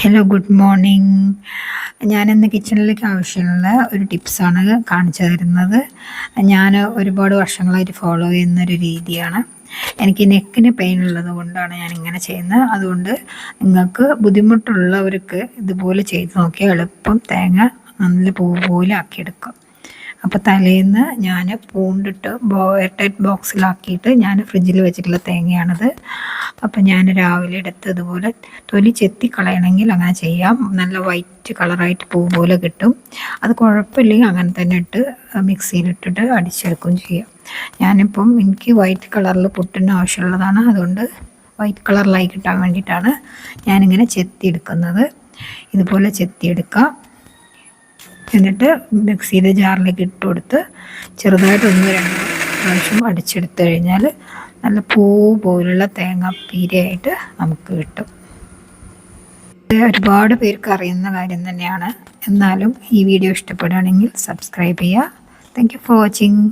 Hello, good morning. ഞാനിന്ന് കിച്ചണിലേക്ക് ആവശ്യമുള്ള ഒരു ടിപ്സാണ് കാണിച്ചു തരുന്നത്. ഞാൻ ഒരുപാട് വർഷങ്ങളായിട്ട് ഫോളോ ചെയ്യുന്നൊരു രീതിയാണ്. എനിക്ക് നെക്കിന് പെയിൻ ഉള്ളത് കൊണ്ടാണ് ഞാനിങ്ങനെ ചെയ്യുന്നത്. അതുകൊണ്ട് നിങ്ങൾക്ക് ബുദ്ധിമുട്ടുള്ളവർക്ക് ഇതുപോലെ ചെയ്ത് നോക്കിയാൽ എളുപ്പം തേങ്ങ നല്ല പൂ പോലെ ആക്കിയെടുക്കും. അപ്പോൾ തലേന്ന് ഞാൻ പൂണ്ടിട്ട് എയർടൈറ്റ് ബോക്സിലാക്കിയിട്ട് ഞാൻ ഫ്രിഡ്ജിൽ വെച്ചിട്ടുള്ള തേങ്ങയാണിത്. അപ്പോൾ ഞാൻ രാവിലെ എടുത്ത് ഇതുപോലെ തൊലി ചെത്തി കളയണമെങ്കിൽ അങ്ങനെ ചെയ്യാം. നല്ല വൈറ്റ് കളറായിട്ട് പൂ പോലെ കിട്ടും. അത് കുഴപ്പമില്ലെങ്കിൽ അങ്ങനെ തന്നെ ഇട്ട് മിക്സിയിലിട്ടിട്ട് അടിച്ചെടുക്കുകയും ചെയ്യാം. ഞാനിപ്പം എനിക്ക് വൈറ്റ് കളറിൽ പുട്ടിന് ആവശ്യമുള്ളതാണ്. അതുകൊണ്ട് വൈറ്റ് കളറിലായി കിട്ടാൻ വേണ്ടിയിട്ടാണ് ഞാനിങ്ങനെ ചെത്തിയെടുക്കുന്നത്. ഇതുപോലെ ചെത്തിയെടുക്കാം. എന്നിട്ട് മിക്സിയുടെ ജാറിലേക്ക് ഇട്ട് കൊടുത്ത് ചെറുതായിട്ട് 1-2 പ്രാവശ്യം അടിച്ചെടുത്ത് കഴിഞ്ഞാൽ നല്ല പൂ പോലുള്ള തേങ്ങാപ്പീരയായിട്ട് നമുക്ക് കിട്ടും. ഇത് ഒരുപാട് പേർക്ക് അറിയുന്ന കാര്യം തന്നെയാണ്. എന്നാലും ഈ വീഡിയോ ഇഷ്ടപ്പെടുകയാണെങ്കിൽ സബ്സ്ക്രൈബ് ചെയ്യുക. Thank you for watching.